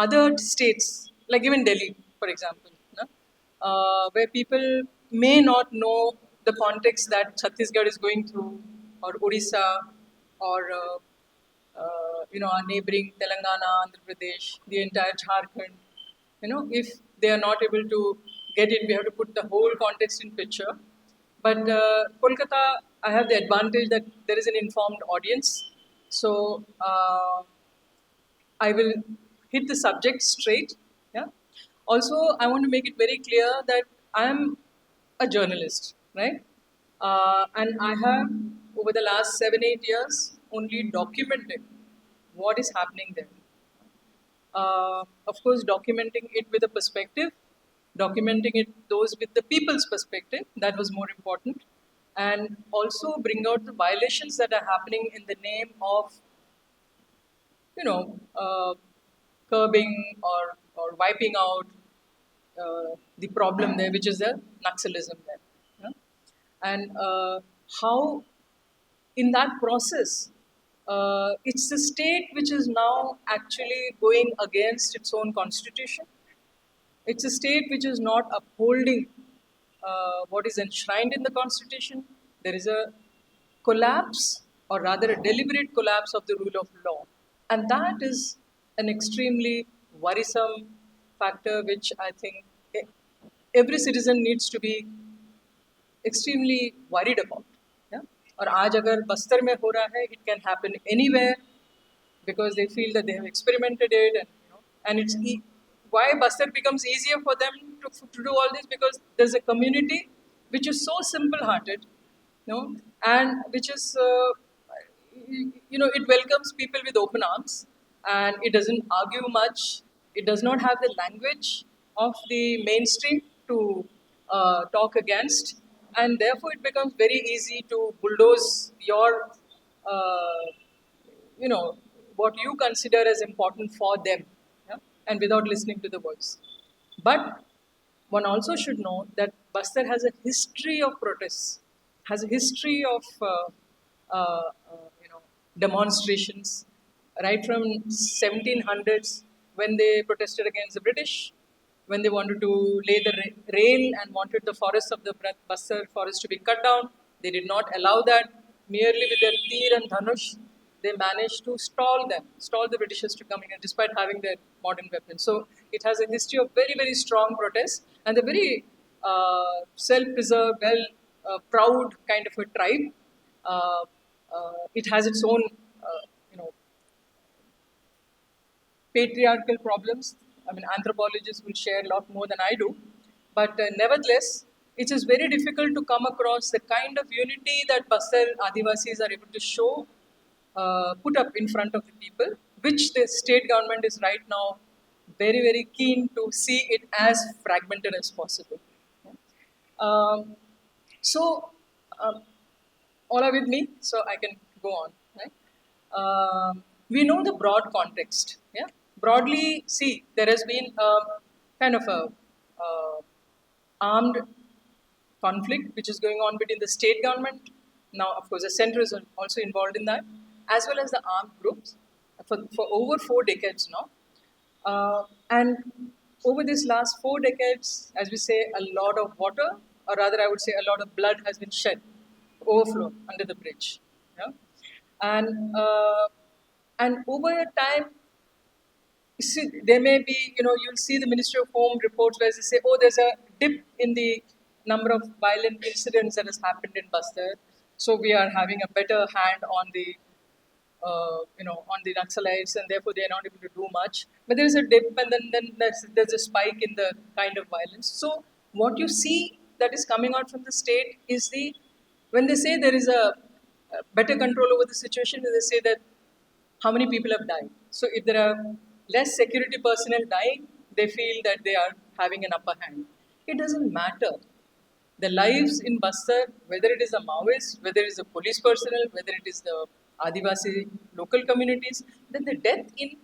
other states, like even Delhi, for example, no? Where people may not know the context that Chhattisgarh is going through, or Odisha, or our neighboring Telangana, Andhra Pradesh, the entire Jharkhand. If they are not able to get it, we have to put the whole context in picture. But Kolkata, I have the advantage that there is an informed audience. So I will hit the subject straight. Yeah. Also, I want to make it very clear that I am a journalist, right? And I have, over the last 7, 8 years, only documented what is happening there. Of course, documenting it with a perspective, documenting it those with the people's perspective, that was more important, and also bring out the violations that are happening in the name of you know, curbing or wiping out the problem there, which is the Naxalism there. Yeah? And how, in that process, it's the state which is now actually going against its own constitution. It's a state which is not upholding what is enshrined in the constitution. There is a collapse, or rather, a deliberate collapse of the rule of law. And that is an extremely worrisome factor, which I think every citizen needs to be extremely worried about. Yeah? और आज अगर बस्तर में हो रहा है, it can happen anywhere because they feel that they have experimented it, and it's why Bastar becomes easier for them to do all this, because there's a community which is so simple-hearted, and which is it welcomes people with open arms, and it doesn't argue much. It does not have the language of the mainstream to talk against, and therefore it becomes very easy to bulldoze your uh, what you consider as important for them, yeah? And without listening to the voice. But one also should know that Bastar has a history of protests, has a history of demonstrations, right from 1700s, when they protested against the British, when they wanted to lay the rail and wanted the forests of the Bastar forest to be cut down. They did not allow that. Merely with their Tir and Dhanush, they managed to stall the Britishers to coming in, despite having their modern weapons. So it has a history of very, very strong protests, and a very self-preserved, proud kind of a tribe. It has its own, you know, patriarchal problems. I mean, anthropologists will share a lot more than I do. But nevertheless, it is very difficult to come across the kind of unity that Bastar Adivasis are able to show, put up in front of the people, which the state government is right now very, very keen to see it as fragmented as possible. Um, so, um, all are with me, so I can go on. Right? We know the broad context. Yeah, broadly, see, there has been a kind of a armed conflict which is going on between the state government. Now, of course, the center is also involved in that, as well as the armed groups for over 4 decades now. And over these last 4 decades, as we say, a lot of water, or rather, I would say, a lot of blood has been shed, overflown under the bridge. Yeah? And over a time, you see, there may be, you'll see the Ministry of Home reports where they say, oh, there's a dip in the number of violent incidents that has happened in Bastar. So we are having a better hand on the Naxalites, and therefore they are not able to do much. But there is a dip, and then there's a spike in the kind of violence. So what you see that is coming out from the state is when they say there is a better control over the situation, they say that how many people have died. So if there are less security personnel dying, they feel that they are having an upper hand. It doesn't matter. The lives in Bastar, whether it is a Maoist, whether it is a police personnel, whether it is the Adivasi local communities, then the death in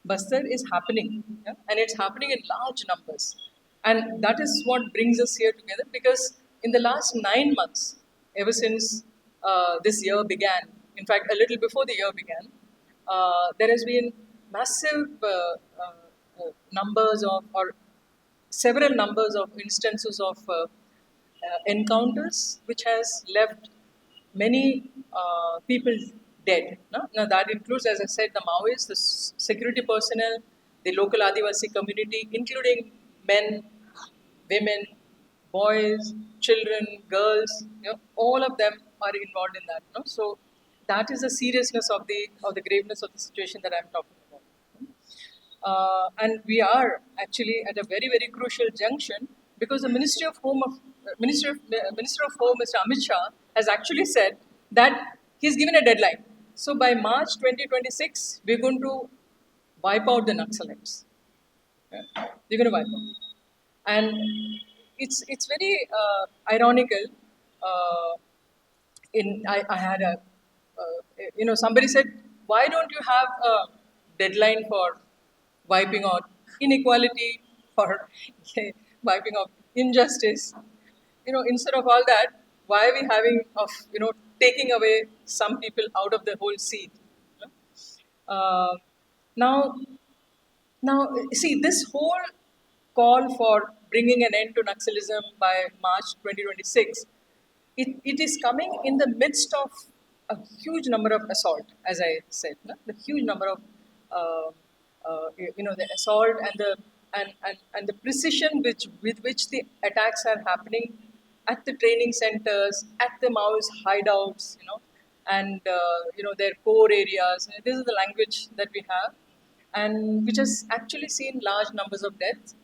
Bastar is happening, yeah? And it's happening in large numbers. And that is what brings us here together, because in the last 9 months, ever since this year began, in fact, a little before the year began, there has been massive numbers of or several numbers of instances of encounters which has left many people dead. No? Now that includes, as I said, the Maoists, the security personnel, the local Adivasi community, including men, women, boys, children, girls. All of them are involved in that. So that is the seriousness of the graveness of the situation that I'm talking about. And we are actually at a very very crucial junction because the Minister of Home, Mr. Amit Shah, has actually said that he's given a deadline. So by March 2026, we're going to wipe out the Naxalites. Yeah. They're going to wipe out, and it's very ironical. Uh, I had a somebody said, why don't you have a deadline for wiping out inequality, for wiping out injustice? Instead of all that, why are we having of taking away some people out of the whole scene? Uh, now, now, see, this whole call for bringing an end to Naxalism by March 2026, it is coming in the midst of a huge number of assault, as I said, no? The huge number of, the assault and the precision with which the attacks are happening at the training centers, at the Maoist hideouts, and their core areas. This is the language that we have, and which has actually seen large numbers of deaths.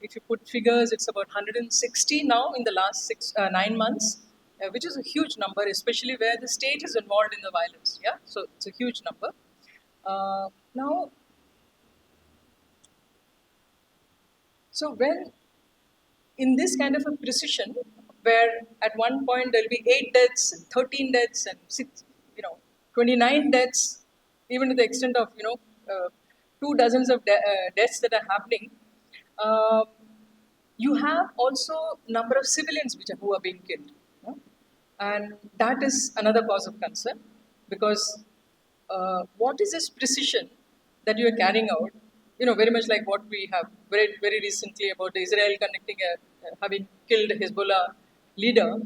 If you put figures, it's about 160 now in the last 9 months, which is a huge number, especially where the state is involved in the violence. Yeah, so it's a huge number. Now, so when in this kind of a precision, where at one point there'll be 8 deaths, and 13 deaths, and 29 deaths, even to the extent of 2 dozens of deaths that are happening. Uh, you have also number of civilians who are being killed, and that is another cause of concern because what is this precision that you are carrying out? Very much like what we have very recently about Israel having killed Hezbollah leader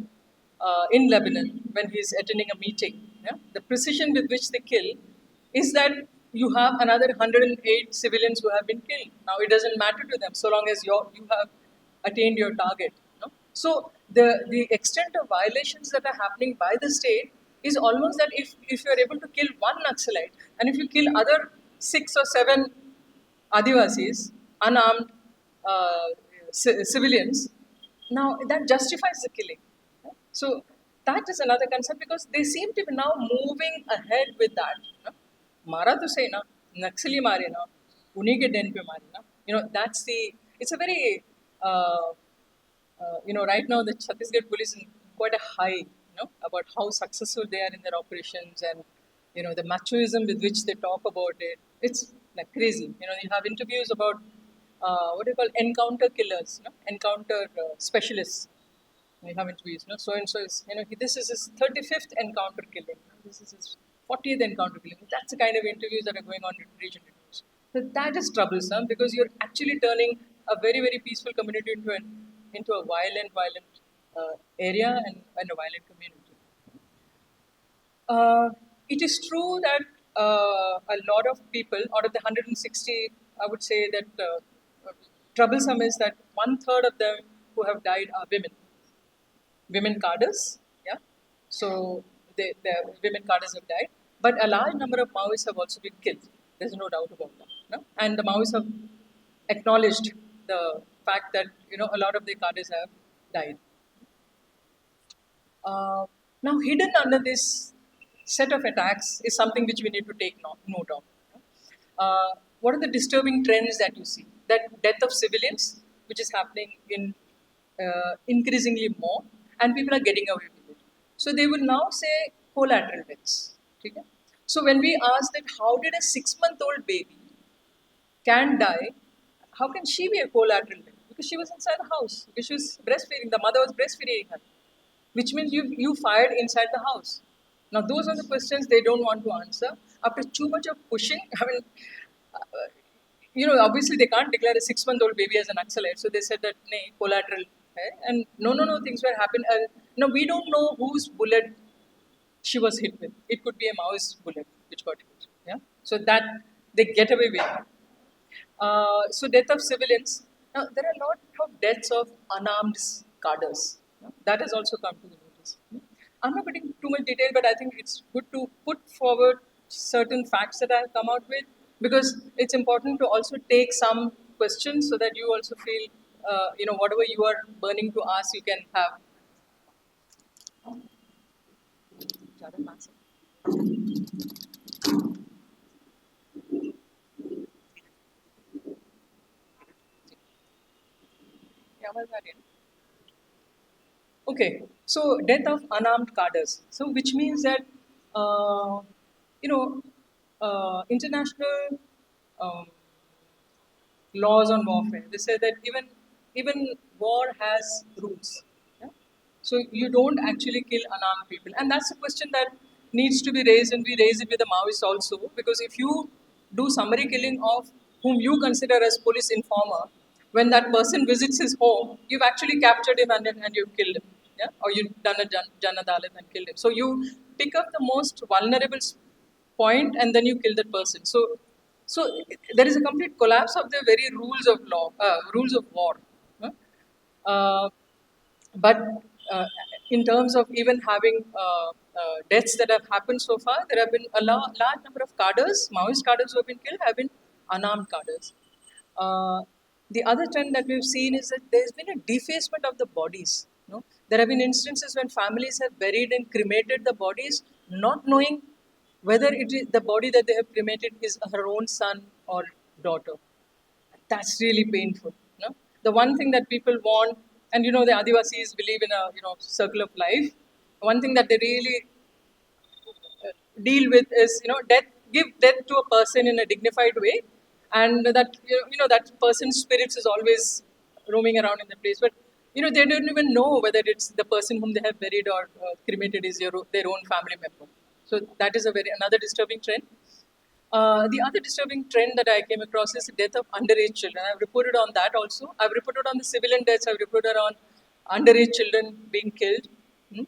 in Lebanon when he's attending a meeting. Yeah? The precision with which they kill is that you have another 108 civilians who have been killed. Now it doesn't matter to them so long as you have attained your target. So the extent of violations that are happening by the state is almost that if you are able to kill one Naxalite and if you kill other 6 or 7 Adivasis, unarmed civilians, now that justifies the killing. So that is another concern because they seem to be now moving ahead with that. Mara to say na, Naxali mare na, uni ke den pe mare na. That's it's a very, right now the Chhattisgarh police is quite a high, about how successful they are in their operations and, the machoism with which they talk about it. It's like crazy. You have interviews about what do you call encounter killers, encounter specialists. You have interviews, so and so is, this is his 35th encounter killing. This is his 40th encounter killing. That's the kind of interviews that are going on in region news. So that is troublesome because you're actually turning a very very peaceful community into a violent area and a violent community. It is true that a lot of people out of the 160, I would say that troublesome is that 1/3 of them who have died are women cadres. Yeah, so the women cadres have died, but a large number of Maoists have also been killed. There's no doubt about that. And the Maoists have acknowledged the fact that a lot of the cadres have died. Now, hidden under this set of attacks is something which we need to take note of. What are the disturbing trends that you see? That death of civilians, which is happening in increasingly more, and people are getting away with it. So they will now say collateral deaths. Okay? So when we ask that how did a 6-month-old baby can die, how can she be a collateral death? Because she was inside the house, because she was breastfeeding, the mother was breastfeeding her, which means you fired inside the house. Now those are the questions they don't want to answer. After too much of pushing, I mean, obviously they can't declare a 6-month-old baby as an Naxalite. So they said that, nay, collateral. Hai. And no, things were happening. No, we don't know whose bullet she was hit with. It could be a Maoist bullet which got hit. Yeah. So that they get away with. So death of civilians. Now there are a lot of deaths of unarmed cadres. That has also come to the notice. I'm not getting too much detail, but I think it's good to put forward certain facts that I have come out with, because it's important to also take some questions so that you also feel, whatever you are burning to ask, you can have. ज़्यादा massive. Yeah, आवाज़ आ रही है? Okay, so death of unarmed cadres. So which means that uh, international um, laws on warfare. They say that even war has rules. Yeah? So you don't actually kill unarmed people, and that's a question that needs to be raised, and we raise it with the Maoists also. Because if you do summary killing of whom you consider as police informer, when that person visits his home, you've actually captured him and you've killed him, yeah, or you've done a Jan Adalat and killed him. So you pick up the most vulnerable point and then you kill that person. So there is a complete collapse of the very rules of law, rules of war. huh? Uh, but uh, in terms of even having deaths that have happened so far, there have been a large number of cadres, Maoist cadres who have been killed, have been unarmed cadres. Uh, the other trend that we've seen is that there's been a defacement of the bodies. There have been instances when families have buried and cremated the bodies, not knowing whether it is the body that they have cremated is her own son or daughter. That's really painful. The one thing that people want, and the Adivasis believe in a circle of life. One thing that they really deal with is death. Give death to a person in a dignified way, and that that person's spirits is always roaming around in the place. But they don't even know whether it's the person whom they have buried or cremated is their own family member. So that is another disturbing trend. The other disturbing trend that I came across is the death of underage children. I've reported on that also. I've reported on the civilian deaths. I've reported on underage children being killed. Hmm?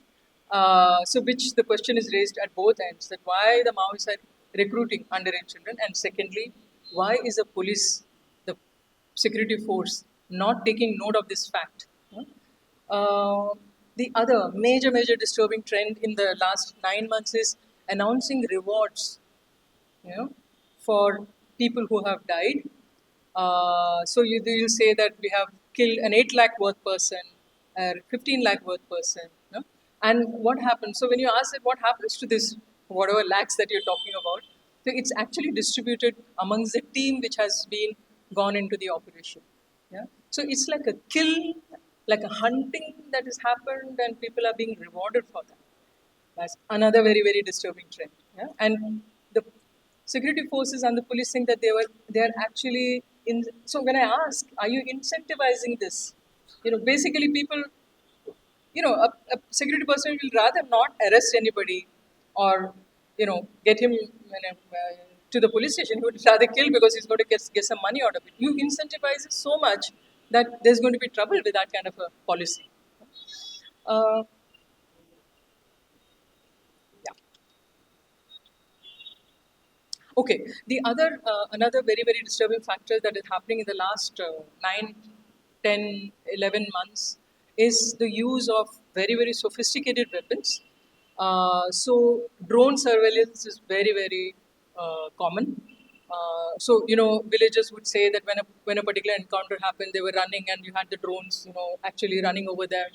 So, which the question is raised at both ends, that why the Maoists are recruiting underage children, and secondly, why is the police, the security force, not taking note of this fact? The other major disturbing trend in the last 9 months is announcing rewards, you know, for people who have died. So you'll say that we have killed an 8 lakh worth person, or 15 lakh worth person. And what happens? So when you ask that what happens to this, whatever lakhs that you're talking about, so it's actually distributed amongst the team which has been gone into the operation. Yeah. So it's like a kill, like a hunting that has happened, and people are being rewarded for that. That's another very disturbing trend. Yeah? And the security forces and the police think that they are actually in. So when I ask, are you incentivizing this? Basically people, a security person will rather not arrest anybody or get him to the police station. He would rather kill because he's going to get some money out of it. You incentivize it so much that there's going to be trouble with that kind of a policy. Uh, yeah. Okay. The another very disturbing factor that is happening in the last 9, 10, 11 months is the use of very sophisticated weapons. So drone surveillance is very common. So villagers would say that when a particular encounter happened, they were running and you had the drones actually running over them,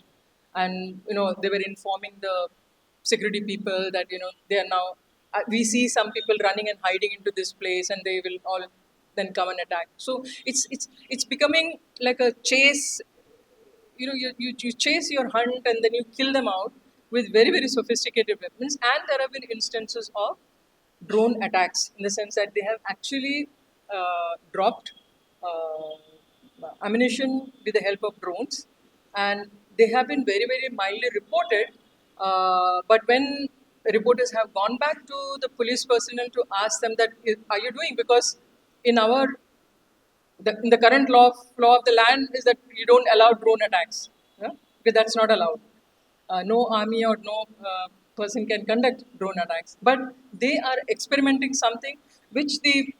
and they were informing the security people that they are now. We see some people running and hiding into this place, and they will all then come and attack. So it's becoming like a chase. You chase your hunt and then you kill them out with very sophisticated weapons. And there have been instances of drone attacks, in the sense that they have actually dropped ammunition with the help of drones, and they have been very mildly reported. But when reporters have gone back to the police personnel to ask them that, are you doing? Because in our In the current law of the land is that you don't allow drone attacks, yeah? Because that's not allowed. No army or no person can conduct drone attacks. But they are experimenting something which the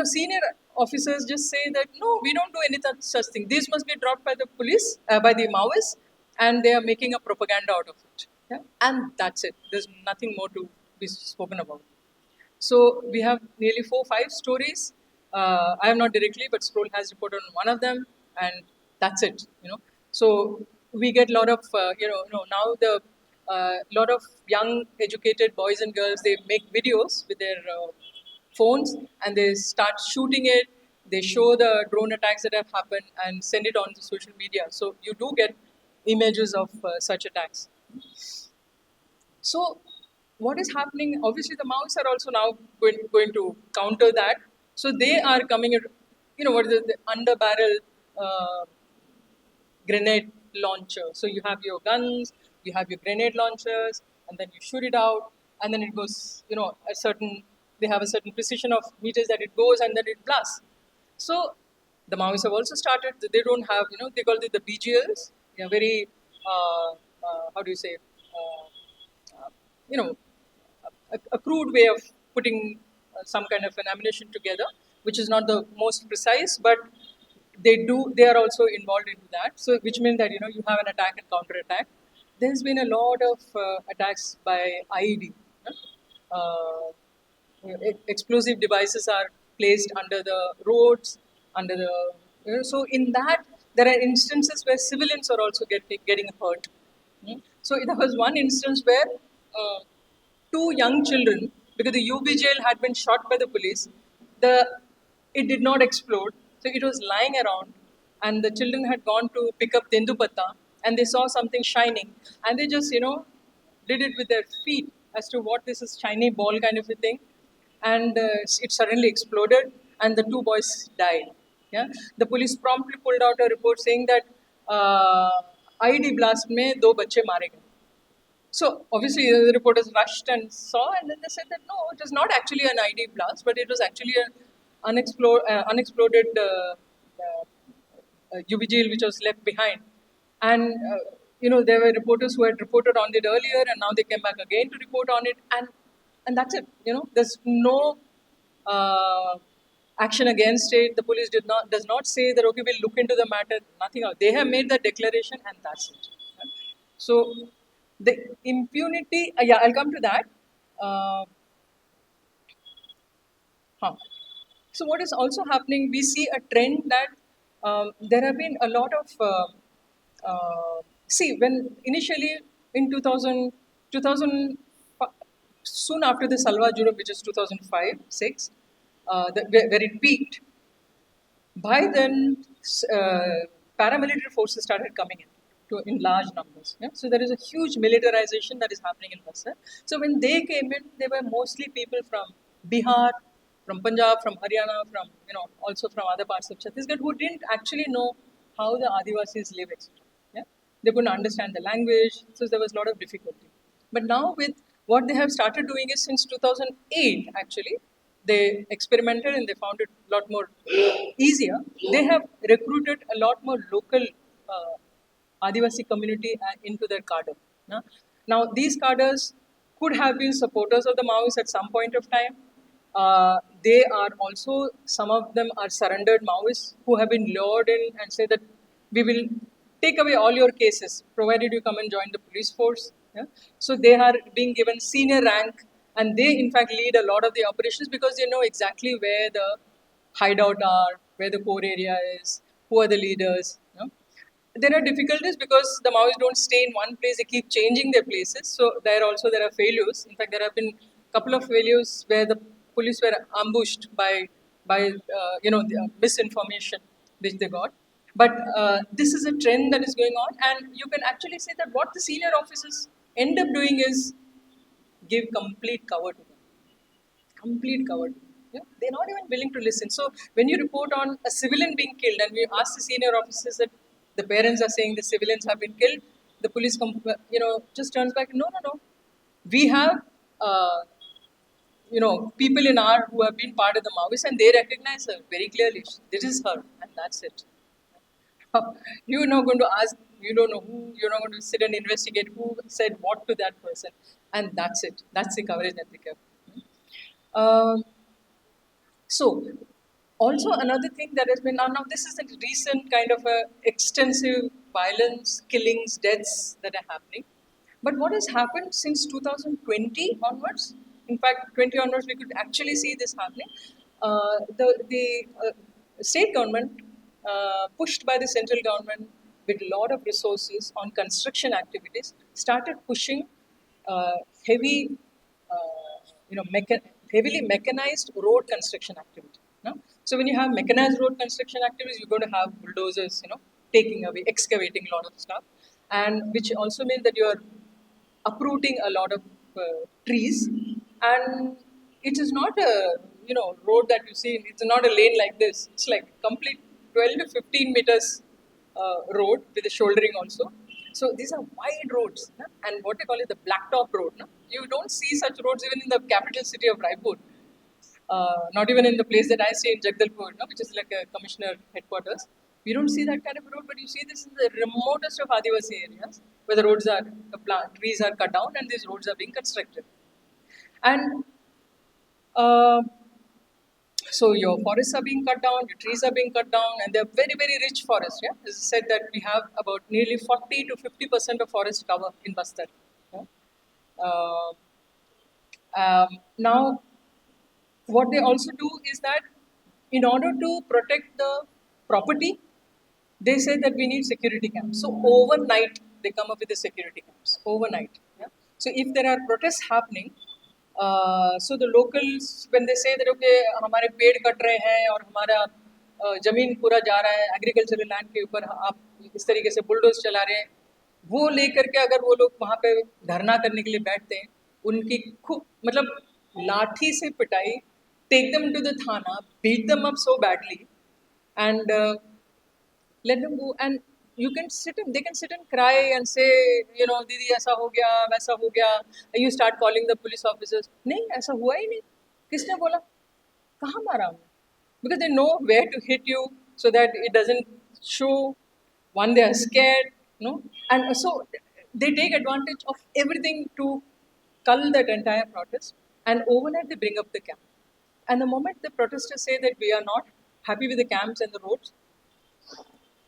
senior officers just say that no, we don't do any such thing. These must be dropped by the police, by the Maoists, and they are making a propaganda out of it. Yeah? And that's it. There's nothing more to be spoken about. So we have nearly 4, 5 stories. I am not directly, but Scroll has reported on one of them, and that's it. So we get a lot of now the lot of young educated boys and girls, they make videos with their phones and they start shooting it. They show the drone attacks that have happened and send it on to social media. So you do get images of such attacks. So, what is happening? Obviously, the Maoists are also now going to counter that. So they are coming, what is the under barrel grenade launcher. So you have your guns, you have your grenade launchers, and then you shoot it out, and then it goes, they have a certain precision of meters that it goes, and then it blasts. So the Maoists have also started. They don't have, they call it the BGLs. They are very, how do you say, you know, a crude way of putting some kind of an ammunition together, which is not the most precise, but they are also involved into that. So, which means that you have an attack and counter attack. There's been a lot of attacks by IED. Uh, Explosive devices are placed under the roads, under the so in that there are instances where civilians are also getting hurt. So there was one instance where uh, two young children, because the UB jail had been shot by the police, the it did not explode, so it was lying around, and the children had gone to pick up tendupatta, and they saw something shining, and they just did it with their feet as to what this is shiny ball kind of a thing, and it suddenly exploded, and the two boys died. Yeah, the police promptly pulled out a report saying that IED blast में दो बच्चे मारे गए. So obviously the reporters rushed and saw, and then they said that no, it was not actually an ID blast, but it was actually an unexploded UBGL which was left behind. And there were reporters who had reported on it earlier, and now they came back again to report on it, and that's it. There's no action against it. The police does not say that okay, we'll look into the matter. Nothing else. They have made the declaration, and that's it. So the impunity, yeah, I'll come to that. Uh, huh. So what is also happening, we see a trend that there have been a lot of, see, when initially in 2000, soon after the Salwa Jurub, which is 2005, 6, where it peaked, by then paramilitary forces started coming in large numbers. Yeah? So there is a huge militarization that is happening in Basar. So when they came in, they were mostly people from Bihar, from Punjab, from Haryana, from also from other parts of Chhattisgarh who didn't actually know how the Adivasis live, etc. Yeah? They couldn't understand the language, so there was a lot of difficulty. But now with what they have started doing is since 2008 actually, they experimented and they found it a lot more easier. They have recruited a lot more local Adivasi community into their cadre. Yeah? Now, these cadres could have been supporters of the Maoists at some point of time. They are also, some of them are surrendered Maoists who have been lured in and say that we will take away all your cases provided you come and join the police force. Yeah? So they are being given senior rank, and they in fact lead a lot of the operations because they know exactly where the hideout are, where the core area is, who are the leaders. There are difficulties because the Maoists don't stay in one place; they keep changing their places. So there are failures. In fact, there have been a couple of failures where the police were ambushed by the misinformation which they got. But this is a trend that is going on, and you can actually say that what the senior officers end up doing is give complete cover to them. Complete cover. Yeah? They're not even willing to listen. So when you report on a civilian being killed, and we ask the senior officers that the parents are saying the civilians have been killed, the police just turns back. No, no, no. We have. people in our who have been part of the Maoists, and they recognize her very clearly. This is her, and that's it. You're not going to ask, you don't know who, you're not going to sit and investigate who said what to that person, and that's it. That's the coverage that they give. Um, so, also another thing that has been now this is a recent kind of a extensive violence, killings, deaths that are happening. But what has happened since 2020 onwards? In fact, 20 onwards, we could actually see this happening. The state government, pushed by the central government with a lot of resources on construction activities, started pushing uh, heavy, heavily mechanized road construction activity. No? So when you have mechanized road construction activities, you're going to have bulldozers, taking away, excavating a lot of stuff, and which also means that you're uprooting a lot of trees, and it is not a road that you see. It's not a lane like this. It's like complete 12 to 15 meters road with the shouldering also. So these are wide roads, na? And what they call it the blacktop road. Na? You don't see such roads even in the capital city of Raipur. Not even in the place that I stay in Jagdalpur, no, which is like a commissioner headquarters. We don't see that kind of road, but you see this in the remotest of Adivasi areas where the roads are, trees are cut down and these roads are being constructed. And uh, so your forests are being cut down, your trees are being cut down, and they're very, very rich forests. Yeah, as I said that we have about nearly 40 to 50% of forest cover in Bastar. Yeah? Uh, Now, what they also do is that in order to protect the property, they say that we need security camps. So overnight, they come up with the security camps. Overnight. Yeah? So if there are protests happening, so the locals, when they say that okay, हमारे पेड़ cut रहे हैं और हमारा जमीन पूरा जा रहा है एग्रीकल्चरल लैंड के ऊपर आप इस तरीके से बुलडोज चला रहे हैं, वो लेकर के अगर वो लोग वहाँ पे धरना करने के लिए बैठते हैं, उनकी खूब मतलब लाठी से पिटाई, take them to the thana, beat them up so badly, and let them go. And they can sit and cry and say, दीदी ऐसा हो गया, वैसा हो गया. You start calling the police officers. नहीं, ऐसा हुआ ही नहीं. किसने बोला? कहाँ मारा हमने? Because they know where to hit you so that it doesn't show. One, they are scared, and so they take advantage of everything to cull that entire protest. And overnight, they bring up the camp. And the moment the protesters say that we are not happy with the camps and the roads,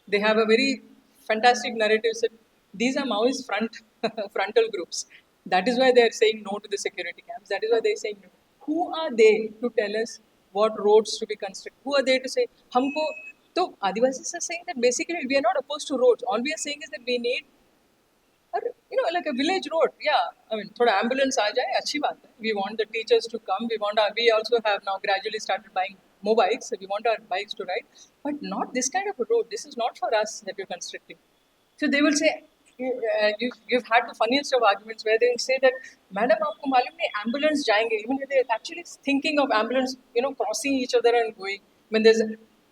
they have a very fantastic narrative that these are Maoist frontal groups. That is why they are saying no to the security camps. That is why they are saying no. Who are they to tell us what roads to be constructed? Who are they to say, हमको, तो Adivasis are saying that basically we are not opposed to roads. All we are saying is that we need like a village road. Yeah, I mean, thoda ambulance aa jaye, अच्छी बात है. We want the teachers to come. We also have now gradually started buying mobiles. So we want our bikes to ride, but not this kind of a road. This is not for us that you're constructing. So they will say, you've had the funniest of arguments where they will say that, madam, आपको मालूम नहीं ambulance जाएंगे. Even if they're actually thinking of ambulance, crossing each other and going when there's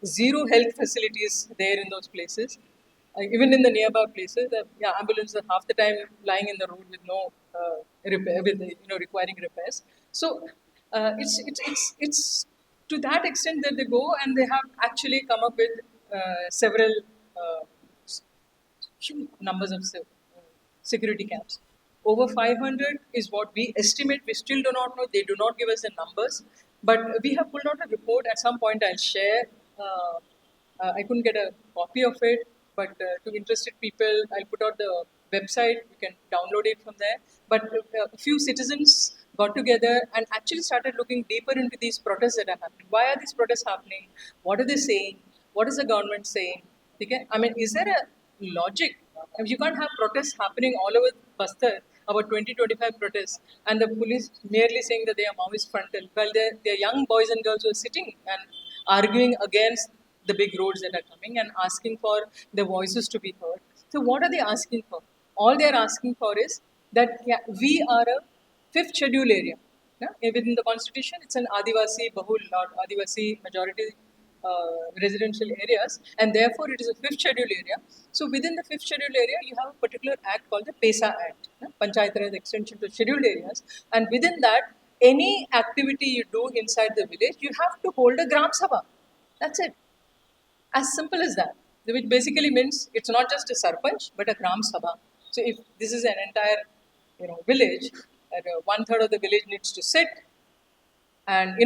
zero health facilities there in those places. Even in the nearby places, ambulances are half the time lying in the road with no repair, with requiring repairs. So it's to that extent that they go, and they have actually come up with several huge numbers of security camps. Over 500 is what we estimate. We still do not know. They do not give us the numbers, but we have pulled out a report. At some point, I'll share. I couldn't get a copy of it, but to interested people, I'll put out the website. You can download it from there. But a few citizens got together and actually started looking deeper into these protests that are happening. Why are these protests happening? What are they saying? What is the government saying? Okay? I mean, is there a logic? You can't have protests happening all over Bastar, about 20-25 protests, and the police merely saying that they are Maoist frontal. Well, they're young boys and girls who are sitting and arguing against the big roads that are coming and asking for their voices to be heard. So, what are they asking for? All they are asking for is that we are a fifth schedule area. Yeah? Within the constitution, it's an Adivasi Bahul or Adivasi majority residential areas, and therefore it is a fifth schedule area. So within the fifth schedule area, you have a particular act called the PESA Act, Panchayat Raj Extension to Scheduled Areas, and within that, any activity you do inside the village, you have to hold a Gram Sabha. That's it. As simple as that. Which basically means it's not just a sarpanch, but a Gram Sabha. So if this is an entire, village, and one third of the village needs to sit, and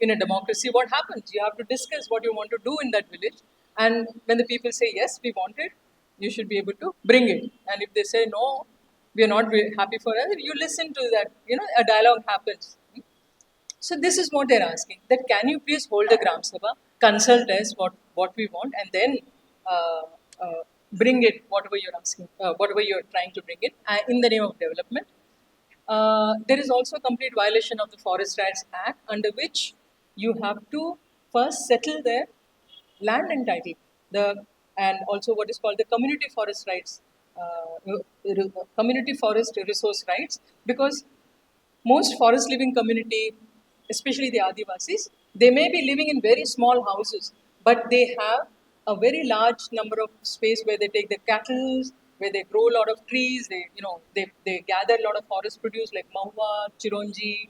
in a democracy, what happens? You have to discuss what you want to do in that village, and when the people say yes, we want it, you should be able to bring it. And if they say no, we are not happy for it, you listen to that. A dialogue happens. So this is what they're asking, that can you please hold a Gram Sabha, consult us what we want, and then uh, bring it, whatever you're asking, whatever you're trying to bring it in the name of development. There is also a complete violation of the Forest Rights Act, under which you have to first settle their land and title, and also what is called the community forest rights, community forest resource rights, because most forest living community, especially the Adivasis, they may be living in very small houses, but they have a very large number of space where they take the cattle, where they grow a lot of trees. They gather a lot of forest produce like mahua, chironji,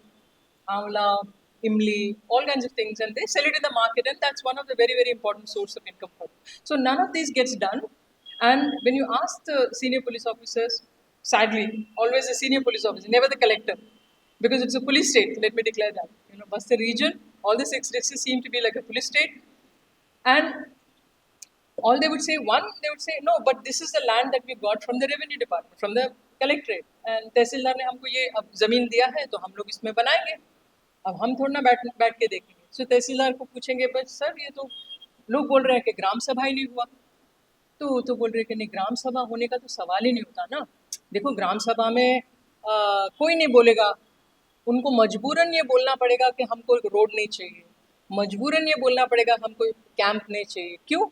amla, imli, all kinds of things, and they sell it in the market, and that's one of the very, very important source of income for them. So none of these gets done. And when you ask the senior police officers, sadly, always the senior police officer, never the collector, because it's a police state. Let me declare that. Bastar region, all the 6 districts seem to be like a police state, and all they would say, they would say, no, but this is the land that we got from the revenue department, from the collectorate, and तहसीलदार ने हमको ये अब जमीन दिया है तो हम लोग इसमें बनाएंगे, अब हम थोड़ा ना बैठ बैठ के देखेंगे. सो तहसीलदार को पूछेंगे, बस सर ये तो लोग बोल रहे हैं कि ग्राम सभा ही नहीं हुआ, तो बोल रहे कि नहीं, ग्राम सभा होने का तो सवाल ही नहीं होता ना. देखो, ग्राम सभा में कोई नहीं बोलेगा, उनको मजबूरन ये बोलना पड़ेगा कि हमको रोड नहीं चाहिए, मजबूरन ये बोलना पड़ेगा हमको कैंप नहीं चाहिए. क्यों?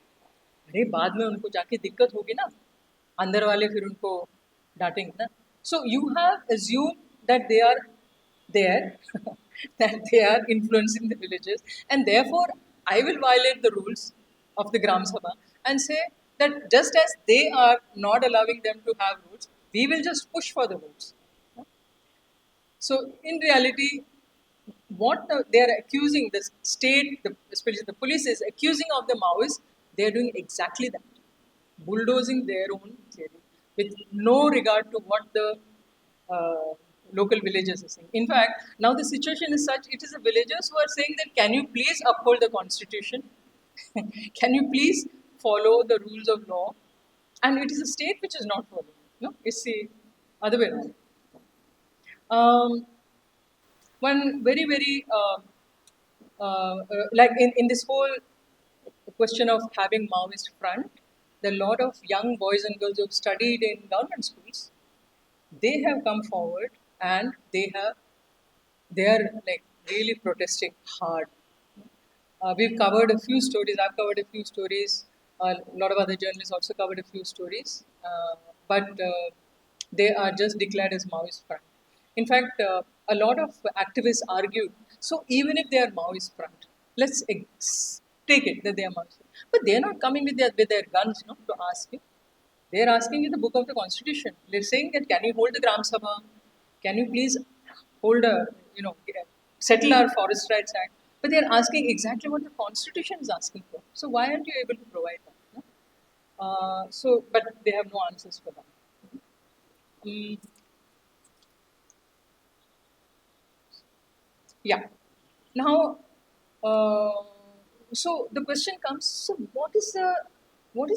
अरे बाद में उनको जाके दिक्कत होगी ना, अंदर वाले फिर उनको डांटेंगे ना. So you have assume that they are there that they are influencing the villages, and therefore I will violate the rules of the Gram Sabha and say that just as they are not allowing them to have rules, we will just push for the rules. So in reality, what they are accusing the state, especially the police, is accusing of the Maoists, they are doing exactly that, bulldozing their own theory with no regard to what the local villagers are saying. In fact, now the situation is such, it is the villagers who are saying that can you please uphold the constitution? Can you please follow the rules of law? And it is the state which is not following. No, it's the other way around. One very, very, like in this whole question of having Maoist front, the lot of young boys and girls who have studied in government schools, they have come forward and they are like really protesting hard. We've covered a few stories. I've covered a few stories. A lot of other journalists also covered a few stories, but they are just declared as Maoist front. In fact, a lot of activists argued. So even if they are Maoist front, let's take it that they are Maoist front, but they are not coming with their guns, to ask you. They are asking you the book of the constitution. They're saying that can you hold the Gram Sabha? Can you please hold settle our Forest Rights Act? But they are asking exactly what the constitution is asking for. So why aren't you able to provide that? No? But they have no answers for that. Yeah. Now, so the question comes: so what is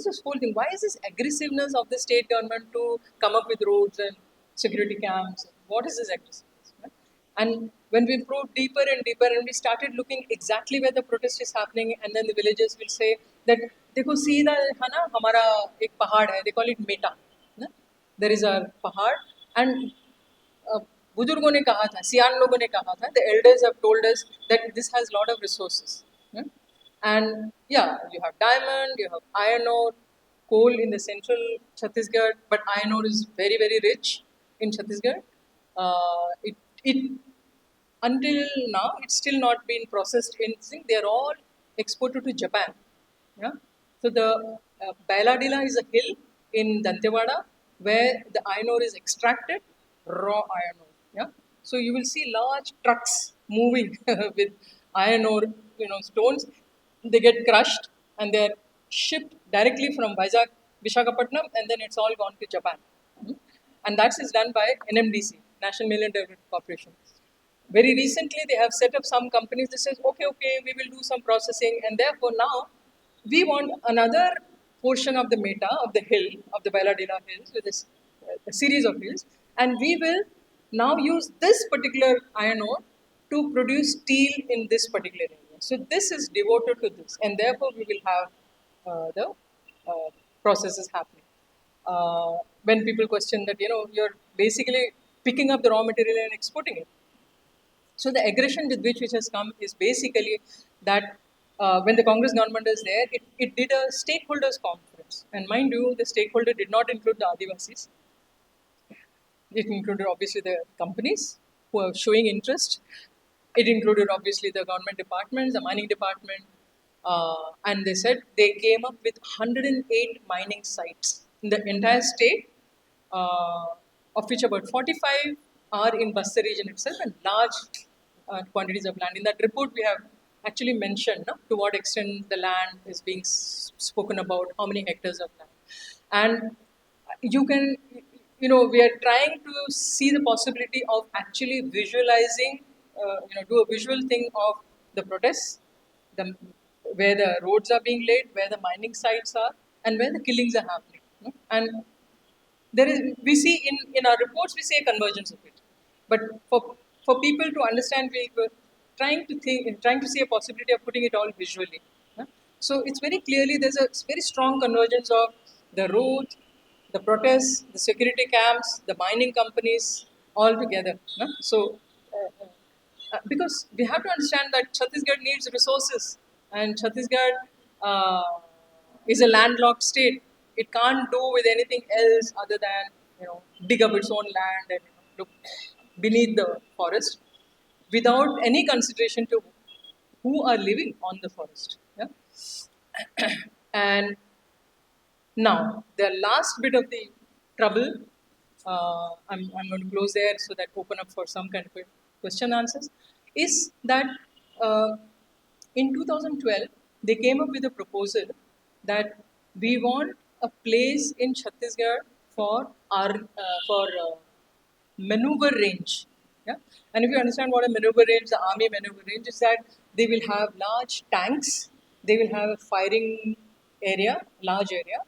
this whole thing? Why is this aggressiveness of the state government to come up with roads and security camps? What is this aggressiveness? Right? And when we probed deeper and deeper, and we started looking exactly where the protest is happening, and then the villagers will say that, देखो सीधा है ना, हमारा एक पहाड़ है. They call it Meta. There is a pahad, and बुजुर्गों ने कहा था, सियान लोगों ने कहा था, the elders have told us that this has lot of resources. And yeah, you have diamond, you have iron ore, coal in the central Chhattisgarh, but iron ore is very, very rich in Chhattisgarh. It until now, it's still not been processed in zinc. They are all exported to Japan. Yeah? So the Bailadila is a hill in Dantewada where the iron ore is extracted, raw iron ore. Yeah? So you will see large trucks moving with iron ore, stones. They get crushed and they're shipped directly from Vizag, Visakhapatnam, and then it's all gone to Japan. Mhm. And that is done by NMDC, National Mineral Development Corporation. Very recently, they have set up some companies that says, okay, we will do some processing, and therefore now we want another portion of the meta of the hill of the Bailadila hills with this a series of hills, and we will now use this particular iron ore to produce steel in this particular area. So this is devoted to this, and therefore we will have the processes happening. When people question that you're basically picking up the raw material and exporting it, so the aggression with which has come is basically that when the Congress government is there, it did a stakeholders conference. And mind you, the stakeholder did not include the Adivasis. It included obviously the companies who are showing interest. It included obviously the government departments, the mining department. And they said they came up with 108 mining sites in the entire state, uh, of which about 45 are in Bastar region itself and large quantities of land. In that report, we have actually mentioned to what extent the land is being spoken about, how many hectares of land. And you can, we are trying to see the possibility of actually visualizing, do a visual thing of the protests, the where the roads are being laid, where the mining sites are, and where the killings are happening. And there is, we see in our reports, we see a convergence of it. But for people to understand, we were trying to see a possibility of putting it all visually. So it's very clearly there's a very strong convergence of the road, the protests, the security camps, the mining companies, all together. So because we have to understand that Chhattisgarh needs resources, and Chhattisgarh is a landlocked state. It can't do with anything else other than dig up its own land and look beneath the forest without any consideration to who are living on the forest. Yeah? And now, the last bit of the trouble, I'm going to close there so that open up for some kind of a question answers, is that in 2012, they came up with a proposal that we want a place in Chhattisgarh for our maneuver range. Yeah? And if you understand what a maneuver range, the army maneuver range is that they will have large tanks, they will have a firing area, large area,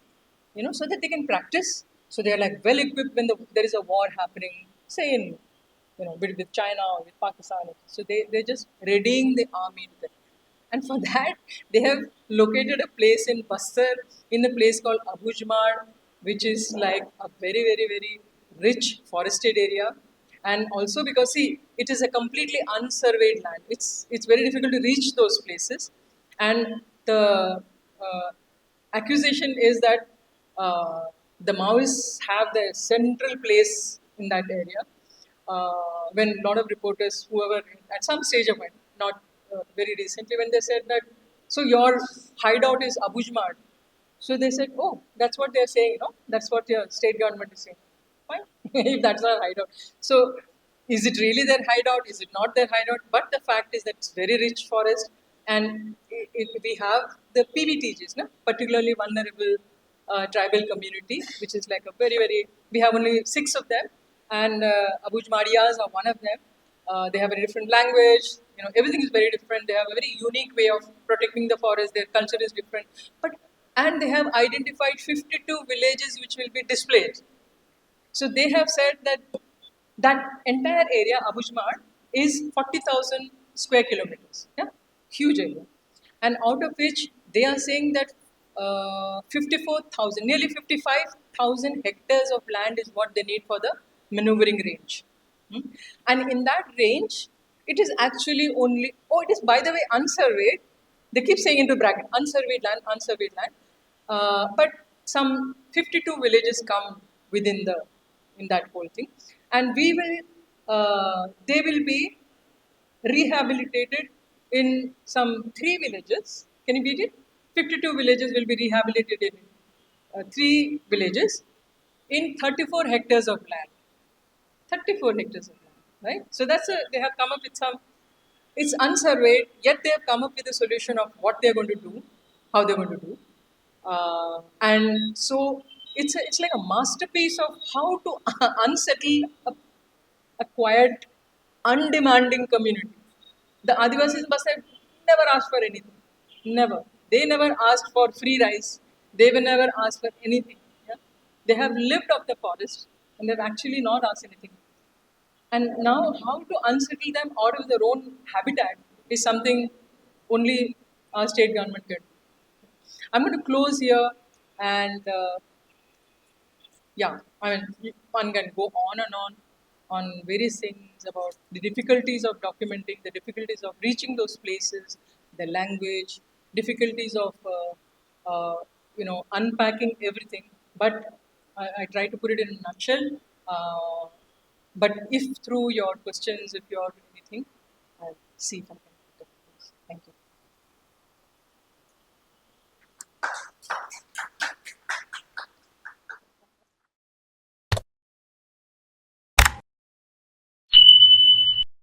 so that they can practice. So they are like well equipped when there is a war happening, say in, with China or with Pakistan. So they're just readying the army to that. And for that, they have located a place in Bastar, in a place called Abujmar, which is like a very, very, very rich forested area. And also because, see, it is a completely unsurveyed land. It's very difficult to reach those places. And the accusation is that the Maoists have the central place in that area. When a lot of reporters, whoever, at some stage of it, not very recently, when they said that, so your hideout is Abujmar. So they said, oh, that's what they're saying, that's what your state government is saying. Fine, if that's our hideout. So is it really their hideout? Is it not their hideout? But the fact is that it's very rich forest, and we have the PVTGs, particularly vulnerable tribal community, which is like a very, very, we have only 6 of them, and Abujmarias are one of them. They have a different language, everything is very different. They have a very unique way of protecting the forest, their culture is different. And they have identified 52 villages which will be displayed. So they have said that that entire area, Abujmar, is 40,000 square kilometers. Yeah, huge area, and out of which they are saying that 54,000, nearly 55,000 hectares of land is what they need for the maneuvering range. Hmm? And in that range, it is actually only, oh, it is by the way unsurveyed. They keep saying into bracket, unsurveyed land. But some 52 villages come within in that whole thing, and they will be rehabilitated in some 3 villages. Can you beat it? 52 villages will be rehabilitated in 3 villages in 34 hectares of land. 34 hectares of land. right? So they have come up with some. It's unsurveyed, yet they have come up with a solution of what they're going to do, how they're going to do, and so it's like a masterpiece of how to unsettle a quiet, undemanding community. The Adivasis must have never asked for anything. Never. They never asked for free rice. They were never asked for anything. Yeah? They have lived off the forest and they've actually not asked anything. And now, how to unsettle them out of their own habitat is something only our state government can do. I'm going to close here and yeah, I mean, one can go on various things about the difficulties of documenting, the difficulties of reaching those places, the language, difficulties of unpacking everything. But I try to put it in a nutshell. Uh, but if through your questions, if you have anything, I'll see if I can.